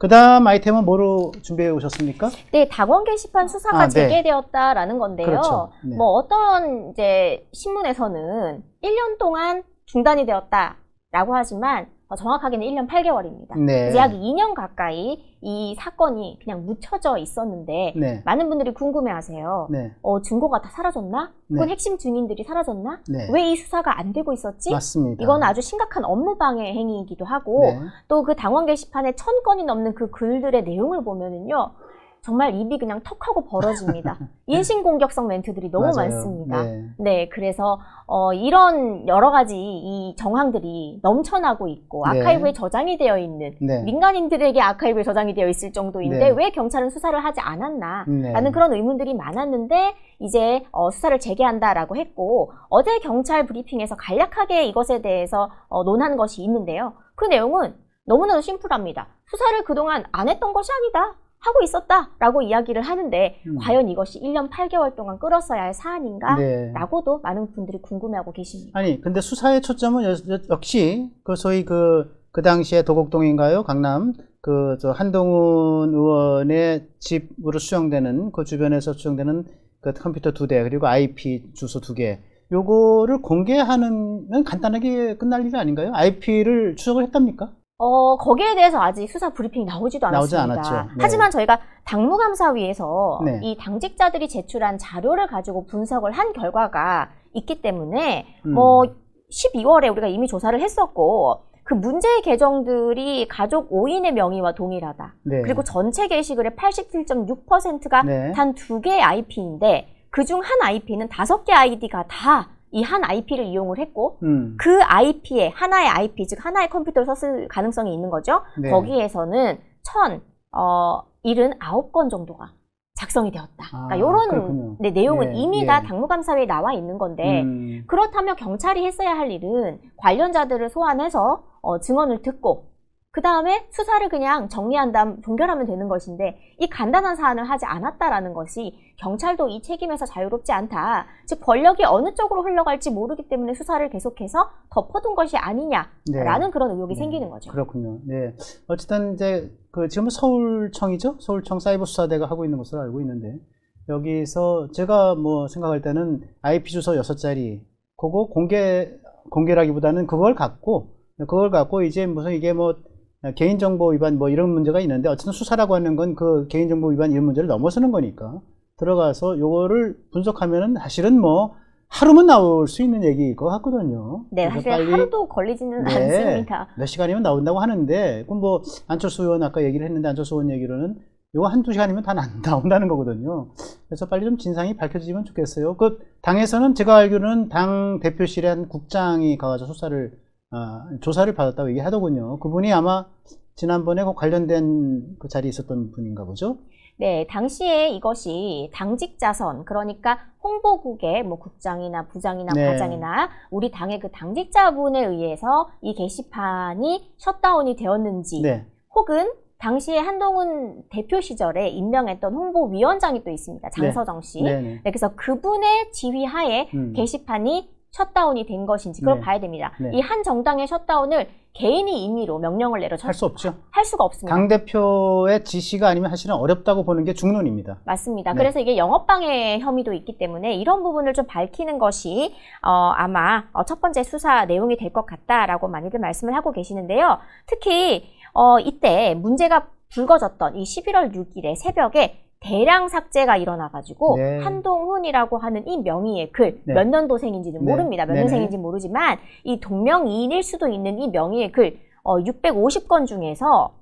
그 다음 아이템은 뭐로 준비해 오셨습니까? 네, 당원 게시판 수사가 네. 재개되었다라는 건데요. 그렇죠. 네. 뭐 어떤 이제 신문에서는 1년 동안 중단이 되었다라고 하지만 정확하게는 1년 8개월입니다. 네. 이제 약 2년 가까이 이 사건이 그냥 묻혀져 있었는데 네. 많은 분들이 궁금해하세요. 네. 증거가 다 사라졌나? 혹은 네. 핵심 증인들이 사라졌나? 네. 왜 이 수사가 안 되고 있었지? 맞습니다. 이건 아주 심각한 업무방해 행위이기도 하고 네. 또 그 당원 게시판에 1000건이 넘는 그 글들의 내용을 보면은요. 정말 입이 그냥 턱하고 벌어집니다. 인신공격성 멘트들이 너무 맞아요. 많습니다. 네. 네, 그래서 이런 여러 가지 이 정황들이 넘쳐나고 있고 네. 아카이브에 저장이 되어 있는 네. 민간인들에게 아카이브에 저장이 되어 있을 정도인데 네. 왜 경찰은 수사를 하지 않았나 네. 라는 그런 의문들이 많았는데 이제 수사를 재개한다라고 했고 어제 경찰 브리핑에서 간략하게 이것에 대해서 논한 것이 있는데요. 그 내용은 너무나도 심플합니다. 수사를 그동안 안 했던 것이 아니다. 하고 있었다라고 이야기를 하는데 과연 이것이 1년 8개월 동안 끌었어야 할 사안인가? 네. 라고도 많은 분들이 궁금해하고 계십니다. 아니, 근데 수사의 초점은 역시 그 소위 그 당시에 도곡동인가요? 강남 한동훈 의원의 집으로 수용되는 그 주변에서 수용되는 그 컴퓨터 2대 그리고 IP 주소 2개 요거를 공개하는 간단하게 끝날 일이 아닌가요? IP를 추적을 했답니까? 거기에 대해서 아직 수사 브리핑이 나오지도 않았습니다. 나오지 않았죠. 네. 하지만 저희가 당무감사위에서 네. 이 당직자들이 제출한 자료를 가지고 분석을 한 결과가 있기 때문에 12월에 우리가 이미 조사를 했었고 그 문제의 계정들이 가족 5인의 명의와 동일하다. 네. 그리고 전체 게시글의 87.6%가 네. 단 2개의 IP인데 그중 한 IP는 5개 아이디가 다 이 한 IP를 이용을 했고 그 IP에 하나의 IP 즉 하나의 컴퓨터를 썼을 가능성이 있는 거죠. 네. 거기에서는 1,079건 정도가 작성이 되었다. 그러니까 이런 내용은 예, 이미 다 당무감사위에 나와 있는 건데 그렇다면 경찰이 했어야 할 일은 관련자들을 소환해서 증언을 듣고 그 다음에 수사를 그냥 정리한 다음 종결하면 되는 것인데 이 간단한 사안을 하지 않았다라는 것이 경찰도 이 책임에서 자유롭지 않다. 즉 권력이 어느 쪽으로 흘러갈지 모르기 때문에 수사를 계속해서 덮어둔 것이 아니냐라는 네. 그런 의혹이 네. 생기는 거죠. 그렇군요. 네. 어쨌든 이제 지금은 서울청이죠. 서울청 사이버수사대가 하고 있는 것으로 알고 있는데 여기서 제가 생각할 때는 IP 주소 6자리 그거 공개라기보다는 그걸 갖고 이제 무슨 이게 개인정보 위반 이런 문제가 있는데 어쨌든 수사라고 하는 건 그 개인정보 위반 이런 문제를 넘어서는 거니까 들어가서 요거를 분석하면은 사실은 하루면 나올 수 있는 얘기일 것 같거든요. 네, 사실 하루도 걸리지는 않습니다. 몇 시간이면 나온다고 하는데 그럼 안철수 의원 아까 얘기를 했는데 안철수 의원 얘기로는 요거 한두 시간이면 다 나온다는 거거든요. 그래서 빨리 좀 진상이 밝혀지면 좋겠어요. 그 당에서는 제가 알기로는 당 대표실에 한 국장이 가가지고 조사를 받았다고 얘기하더군요. 그분이 아마 지난번에 관련된 그 자리에 있었던 분인가 보죠? 네, 당시에 이것이 당직자선, 그러니까 홍보국의 국장이나 부장이나 네. 과장이나 우리 당의 그 당직자분에 의해서 이 게시판이 셧다운이 되었는지 네. 혹은 당시에 한동훈 대표 시절에 임명했던 홍보위원장이 또 있습니다. 장서정 씨. 네. 네, 그래서 그분의 지휘하에 게시판이 셧다운이 된 것인지 그걸 봐야 됩니다. 네. 이 한 정당의 셧다운을 개인이 임의로 명령을 내려 할 수 없죠. 할 수가 없습니다. 당대표의 지시가 아니면 사실은 어렵다고 보는 게 중론입니다. 맞습니다. 네. 그래서 이게 영업방해 혐의도 있기 때문에 이런 부분을 좀 밝히는 것이 아마 첫 번째 수사 내용이 될 것 같다라고 많이들 말씀을 하고 계시는데요. 특히 이때 문제가 불거졌던 이 11월 6일에 새벽에 대량 삭제가 일어나가지고 네. 한동훈이라고 하는 이 명의의 글, 네. 몇 년도생인지는 네. 모릅니다. 몇 네네. 년생인지는 모르지만 이 동명이인일 수도 있는 이 명의의 글 650건 중에서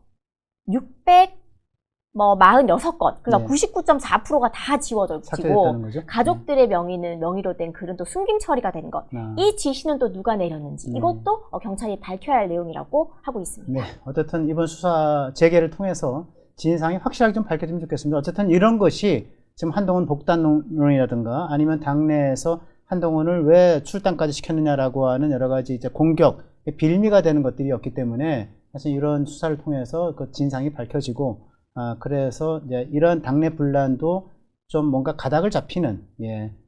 646건, 그러니까 네. 99.4%가 다 지워지고 삭제됐다는 거죠. 가족들의 명의로 된 글은 또 숨김 처리가 된 것. 이 지시는 또 누가 내렸는지 이것도 경찰이 밝혀야 할 내용이라고 하고 있습니다. 네, 어쨌든 이번 수사 재개를 통해서 진상이 확실하게 좀 밝혀지면 좋겠습니다. 어쨌든 이런 것이 지금 한동훈 복단론이라든가 아니면 당내에서 한동훈을 왜 출당까지 시켰느냐라고 하는 여러 가지 이제 공격, 빌미가 되는 것들이었기 때문에 사실 이런 수사를 통해서 그 진상이 밝혀지고 그래서 이제 이런 당내 분란도 좀 뭔가 가닥을 잡히는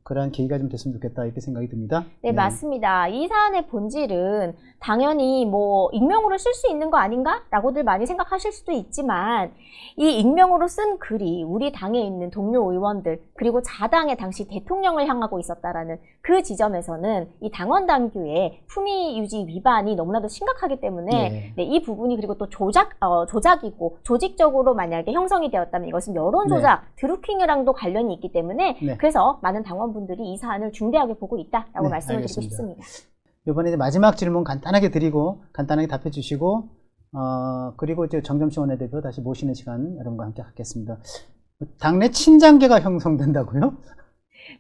그러한 계기가 좀 됐으면 좋겠다 이렇게 생각이 듭니다. 네, 맞습니다. 이 사안의 본질은 당연히 뭐 익명으로 쓸 수 있는 거 아닌가라고들 많이 생각하실 수도 있지만 이 익명으로 쓴 글이 우리 당에 있는 동료 의원들 그리고 자당의 당시 대통령을 향하고 있었다라는 그 지점에서는 이 당원 당규의 품위 유지 위반이 너무나도 심각하기 때문에 네, 이 부분이 그리고 또 조작이고 조직적으로 만약에 형성이 되었다면 이것은 여론 조작, 드루킹이랑도 관련이 있기 때문에 그래서 많은 당원분들이 이 사안을 중대하게 보고 있다라고 말씀을 드리고 싶습니다. 이번에 이제 마지막 질문 간단하게 드리고 간단하게 답해 주시고 그리고 이제 정점식 원내대표 다시 모시는 시간 여러분과 함께 갖겠습니다. 당내 친장계가 형성된다고요?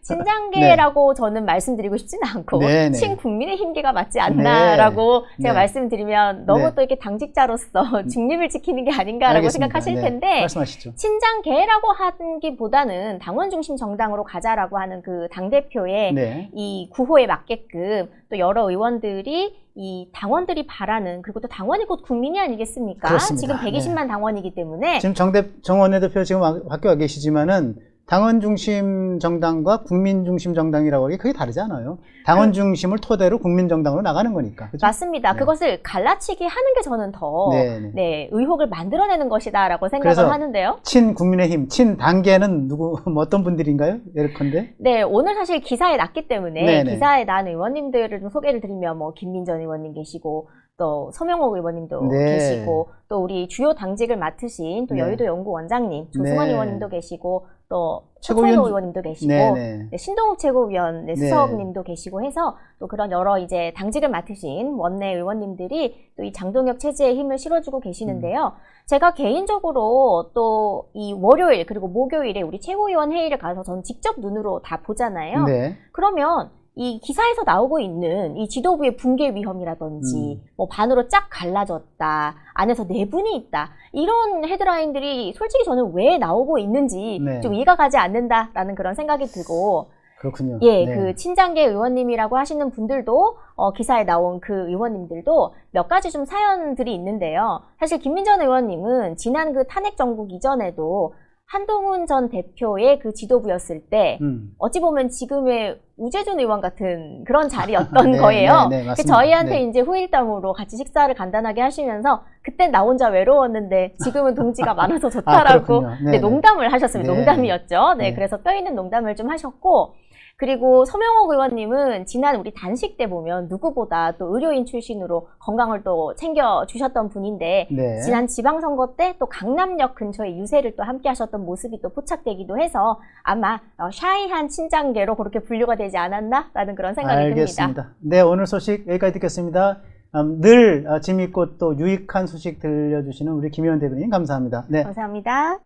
친장계라고 저는 말씀드리고 싶지는 않고 친국민의힘계가 맞지 않나라고 제가 말씀드리면 너무 또 이렇게 당직자로서 중립을 지키는 게 아닌가라고 생각하실 텐데 말씀하시죠. 친장계라고 하기보다는 당원 중심 정당으로 가자라고 하는 그 당대표의 이 구호에 맞게끔 또 여러 의원들이 이 당원들이 바라는 그리고 또 당원이 곧 국민이 아니겠습니까? 그렇습니다. 지금 120만 당원이기 때문에 지금 정 원내대표 지금 학교가 계시지만은 당원 중심 정당과 국민 중심 정당이라고 하기 그게 다르지 않아요. 당원 중심을 토대로 국민 정당으로 나가는 거니까. 그렇죠? 맞습니다. 그것을 갈라치기 하는 게 저는 더 의혹을 만들어내는 것이다라고 생각을 하는데요. 친국민의힘, 친당계는 어떤 분들인가요? 예컨대? 네, 오늘 사실 기사에 났기 때문에 기사에 난 의원님들을 좀 소개를 드리면 뭐 김민전 의원님 계시고 또 서명옥 의원님도 계시고 또 우리 주요 당직을 맡으신 또 여의도 연구원장님 조승원 의원님도 계시고 또 최고위원 의원님도 계시고 신동욱 최고위원 수석님도 계시고 해서 또 그런 여러 이제 당직을 맡으신 원내 의원님들이 또 이 장동혁 체제에 힘을 실어주고 계시는데요. 제가 개인적으로 또 이 월요일 그리고 목요일에 우리 최고위원 회의를 가서 전 직접 눈으로 다 보잖아요. 그러면 이 기사에서 나오고 있는 이 지도부의 붕괴 위험이라든지 뭐 반으로 쫙 갈라졌다, 안에서 내분이 있다 이런 헤드라인들이 솔직히 저는 왜 나오고 있는지 좀 이해가 가지 않는다라는 그런 생각이 들고 그렇군요. 그 친장계 의원님이라고 하시는 분들도 기사에 나온 그 의원님들도 몇 가지 좀 사연들이 있는데요. 사실 김민전 의원님은 지난 그 탄핵 정국 이전에도 한동훈 전 대표의 그 지도부였을 때 어찌 보면 지금의 우재준 의원 같은 그런 자리였던 거예요. 저희한테 이제 후일담으로 같이 식사를 간단하게 하시면서 그때 나 혼자 외로웠는데 지금은 동지가 많아서 좋다라고 농담을 하셨습니다. 농담이었죠. 그래서 뼈 있는 농담을 좀 하셨고 그리고 서명옥 의원님은 지난 우리 단식 때 보면 누구보다 또 의료인 출신으로 건강을 또 챙겨주셨던 분인데 지난 지방선거 때 또 강남역 근처에 유세를 또 함께 하셨던 모습이 또 포착되기도 해서 아마 샤이한 친장계로 그렇게 분류가 되지 않았나라는 그런 생각이 듭니다. 네, 오늘 소식 여기까지 듣겠습니다. 늘 재미있고 또 유익한 소식 들려주시는 우리 김의원 대변인 감사합니다. 감사합니다.